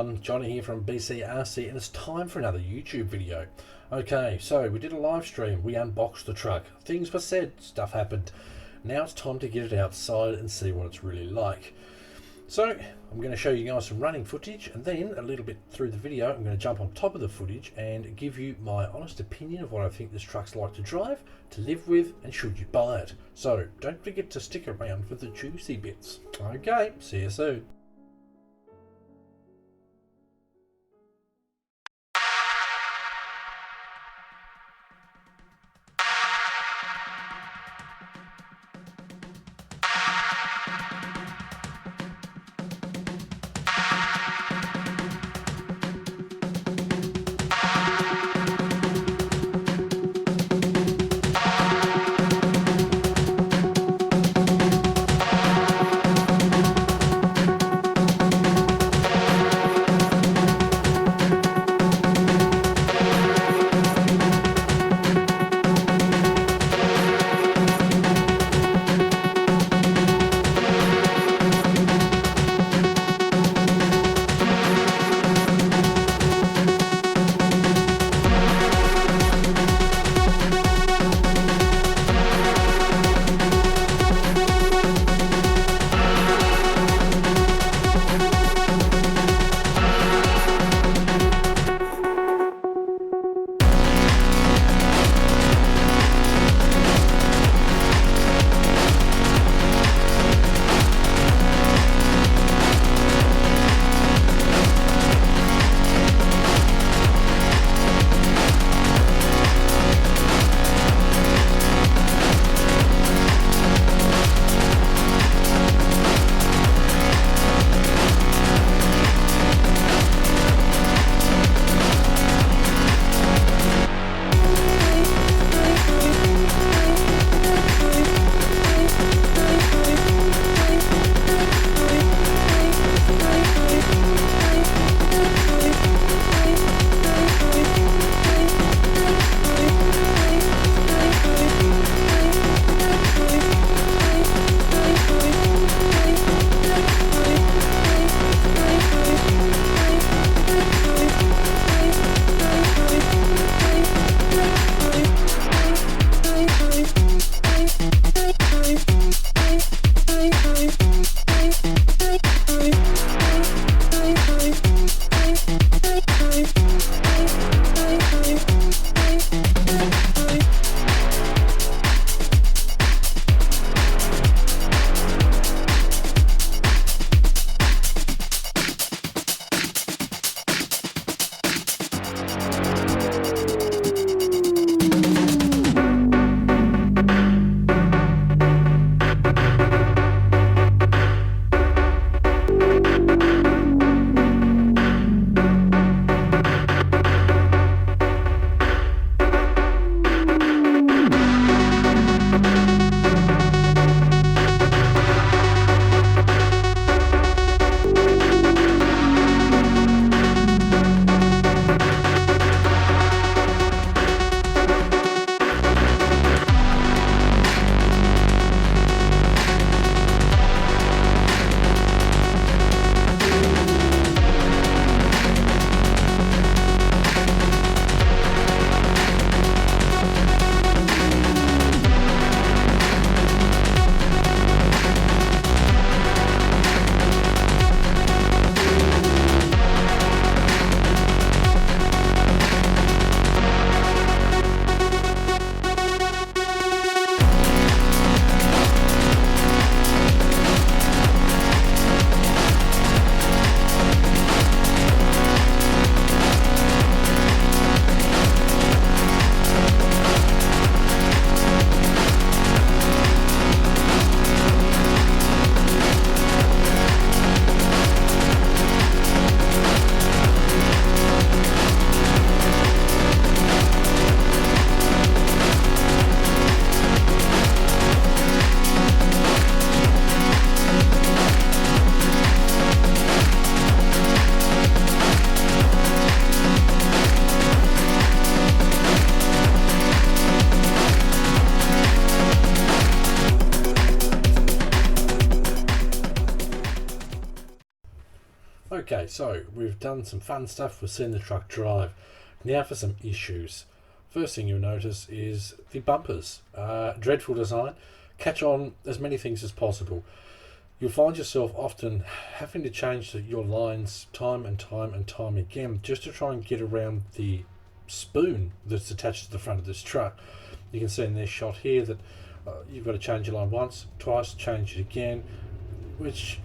everyone, Johnny here from BCRC, and it's time for another YouTube video. Okay, so we did a live stream, we unboxed the truck, things were said, stuff happened. Now it's time to get it outside and see what it's really like. So I'm going to show you guys some running footage, and then a little bit through the video I'm going to jump on top of the footage and give you my honest opinion of what I think this truck's like to drive, to live with, and should you buy it. So don't forget to stick around for the juicy bits. Okay, see you soon. Okay, so we've done some fun stuff, we've seen the truck drive. Now for some issues. First thing you'll notice is the bumpers. Dreadful design. Catch on as many things as possible. You'll find yourself often having to change your lines time and time again just to try and get around the spoon that's attached to the front of this truck. You can see in this shot here that you've got to change your line once, twice, change it again, which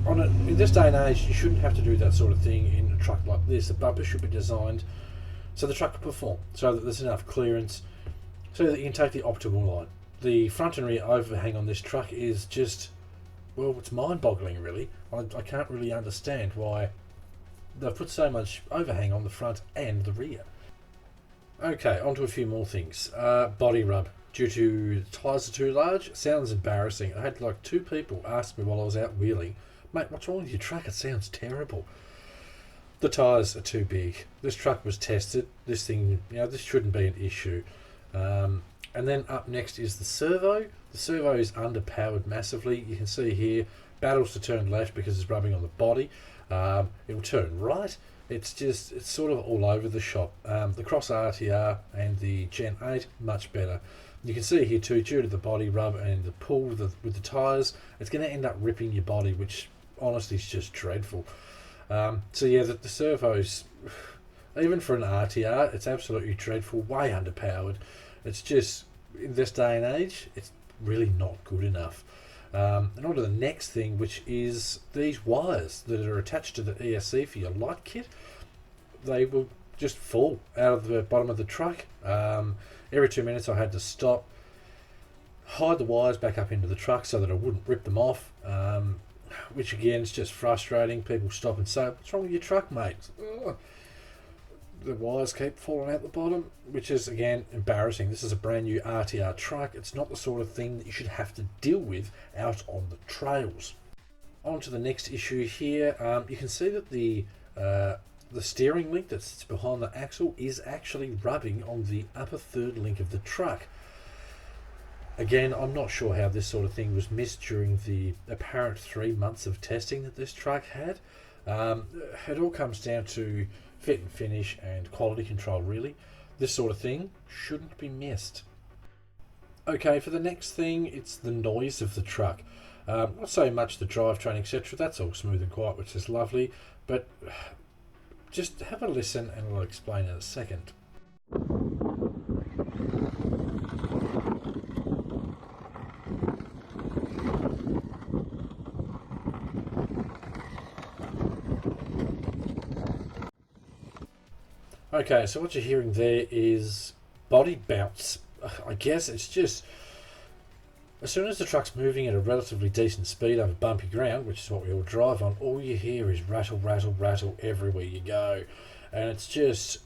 in this day and age you shouldn't have to do that sort of thing in a truck like this. The bumper should be designed so the truck can perform, so that there's enough clearance, so that you can take the optimal line. The front and rear overhang on this truck is just, well, it's mind-boggling really. I can't really understand why they've put so much overhang on the front and the rear. Okay, on to a few more things. Body rub. Due to the tyres are too large, sounds embarrassing. I had like 2 people ask me while I was out wheeling, mate, what's wrong with your truck? It sounds terrible. The tyres are too big. This truck was tested. This thing, this shouldn't be an issue. And then up next is the servo. The servo is underpowered massively. You can see here, battles to turn left because it's rubbing on the body. It will turn right. It's sort of all over the shop. The Cross RTR and the Gen 8, much better. You can see here too, due to the body rub and the pull with the tyres, it's going to end up ripping your body, which honestly is just dreadful. So yeah, the servos, even for an RTR, it's absolutely dreadful, way underpowered. It's just, in this day and age, it's really not good enough. And on to the next thing, which is these wires that are attached to the ESC for your light kit. They will just fall out of the bottom of the truck. Every 2 minutes I had to stop, hide the wires back up into the truck so that I wouldn't rip them off, which again is just frustrating. People stop and say, what's wrong with your truck, mate? Ugh. The wires keep falling out the bottom, which is again embarrassing. This is a brand new RTR truck. It's not the sort of thing that you should have to deal with out on the trails. On to the next issue here. You can see that the steering link that sits behind the axle is actually rubbing on the upper third link of the truck. Again, I'm not sure how this sort of thing was missed during the apparent 3 months of testing that this truck had. It all comes down to fit and finish and quality control really. This sort of thing shouldn't be missed. Okay, for the next thing, it's the noise of the truck. Not so much the drivetrain, etc. That's all smooth and quiet, which is lovely, but just have a listen and I'll explain in a second. Okay, so what you're hearing there is body bounce. I guess it's just, as soon as the truck's moving at a relatively decent speed over bumpy ground, which is what we all drive on, all you hear is rattle, rattle, rattle everywhere you go. And it's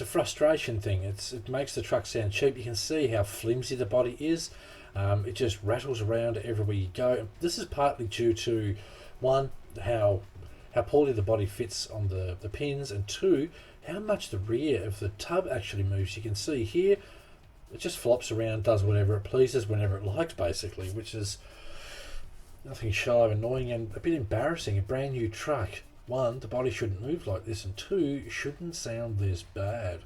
a frustration thing. It makes the truck sound cheap. You can see how flimsy the body is. It just rattles around everywhere you go. And this is partly due to, one, how poorly the body fits on the pins, and 2, how much the rear of the tub actually moves. You can see here, it just flops around, does whatever it pleases, whenever it likes basically, which is nothing shy of annoying and a bit embarrassing. A brand new truck, 1, the body shouldn't move like this, and 2, it shouldn't sound this bad.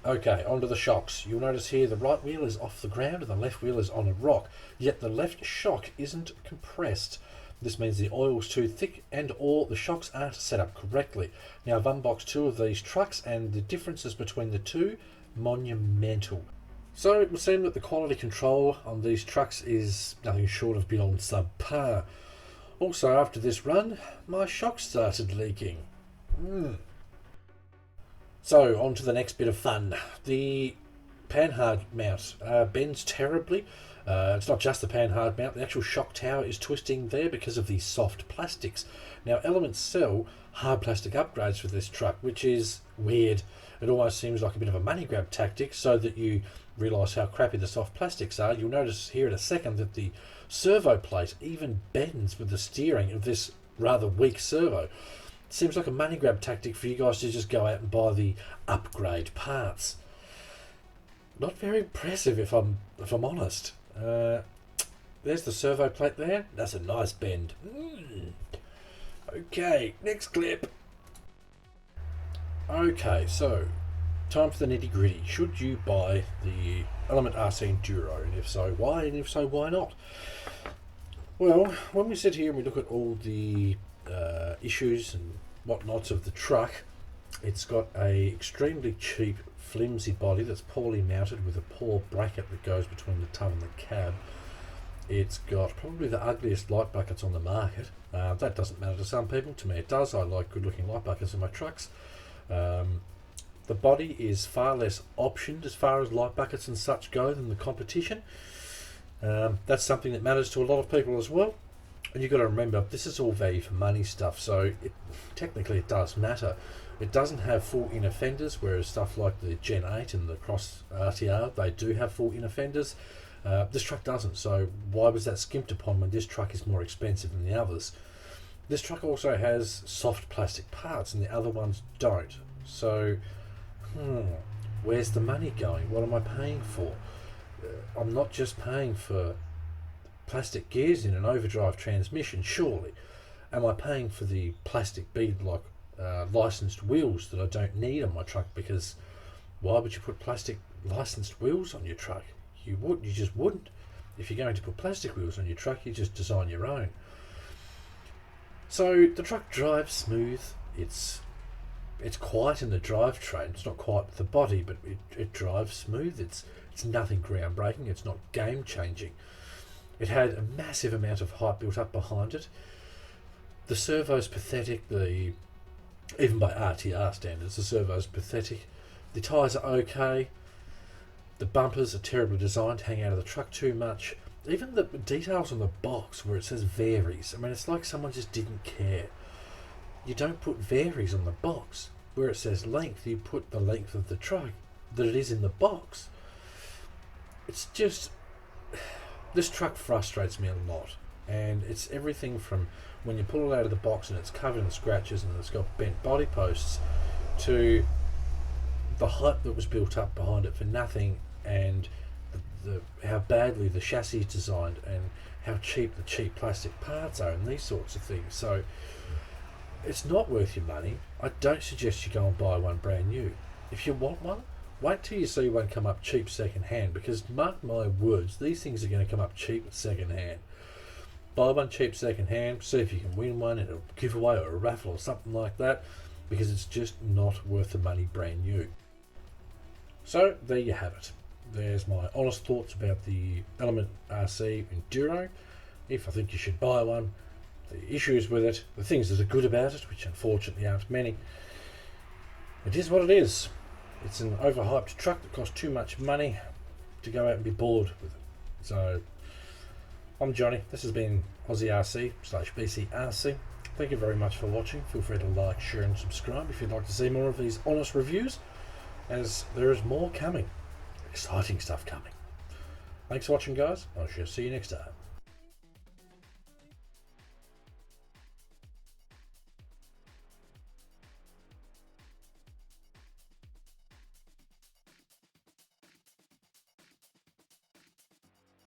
Okay, onto the shocks. You'll notice here the right wheel is off the ground and the left wheel is on a rock, yet the left shock isn't compressed. This means the oil's too thick and or the shocks aren't set up correctly. Now I've unboxed 2 of these trucks and the differences between the 2, monumental. So it would seem that the quality control on these trucks is nothing short of beyond subpar. Also, after this run, my shocks started leaking. So on to the next bit of fun. The panhard mount bends terribly. It's not just the panhard mount, the actual shock tower is twisting there because of these soft plastics. Now Elements sell hard plastic upgrades for this truck, which is weird. It almost seems like a bit of a money grab tactic so that you realise how crappy the soft plastics are. You'll notice here in a second that the servo plate even bends with the steering of this rather weak servo. It seems like a money grab tactic for you guys to just go out and buy the upgrade parts. Not very impressive if I'm honest. there's the servo plate there. That's a nice bend. Okay, next clip. Okay, so time for the nitty gritty. Should you buy the Element RC Enduro? And if so, why? And if so, why not? Well, when we sit here and we look at all the issues and whatnots of the truck, it's got a extremely cheap flimsy body that's poorly mounted with a poor bracket that goes between the tub and the cab. It's got probably the ugliest light buckets on the market. That doesn't matter to some people. To me it does. I like good looking light buckets in my trucks. The body is far less optioned as far as light buckets and such go than the competition. That's something that matters to a lot of people as well. And you've got to remember, this is all value for money stuff, so technically it does matter. It doesn't have full inner fenders, whereas stuff like the Gen 8 and the Cross RTR, they do have full inner fenders. This truck doesn't, so why was that skimped upon when this truck is more expensive than the others? This truck also has soft plastic parts and the other ones don't. So, where's the money going? What am I paying for? I'm not just paying for plastic gears in an overdrive transmission, surely. Am I paying for the plastic bead-like licensed wheels that I don't need on my truck? Because why would you put plastic licensed wheels on your truck? You just wouldn't. If you're going to put plastic wheels on your truck, you just design your own. So the truck drives smooth. It's quiet in the drivetrain. It's not quiet with the body, but it drives smooth. It's nothing groundbreaking. It's not game changing. It had a massive amount of hype built up behind it. The servo's pathetic. Even by RTR standards, the servo's pathetic. The tyres are okay. The bumpers are terribly designed, hang out of the truck too much. Even the details on the box where it says varies, I mean, it's like someone just didn't care. You don't put varies on the box. Where it says length, you put the length of the truck that it is in the box. It's just... This truck frustrates me a lot. And it's everything from when you pull it out of the box and it's covered in scratches and it's got bent body posts, to the hype that was built up behind it for nothing, and how badly the chassis is designed and how cheap the cheap plastic parts are and these sorts of things. So it's not worth your money. I don't suggest you go and buy one brand new. If you want one, wait till you see one come up cheap second hand, because mark my words, these things are going to come up cheap second hand. Buy one cheap second hand, see if you can win one in a giveaway or a raffle or something like that, because it's just not worth the money brand new. So there you have it. There's my honest thoughts about the Element RC Enduro. If I think you should buy one, the issues with it, the things that are good about it, which unfortunately aren't many. It is what it is. It's an overhyped truck that costs too much money to go out and be bored with it. So I'm Johnny. This has been Aussie RC / BCRC. Thank you very much for watching. Feel free to like, share and subscribe if you'd like to see more of these honest reviews, as there is more coming. Exciting stuff coming. Thanks for watching, guys. I shall see you next time.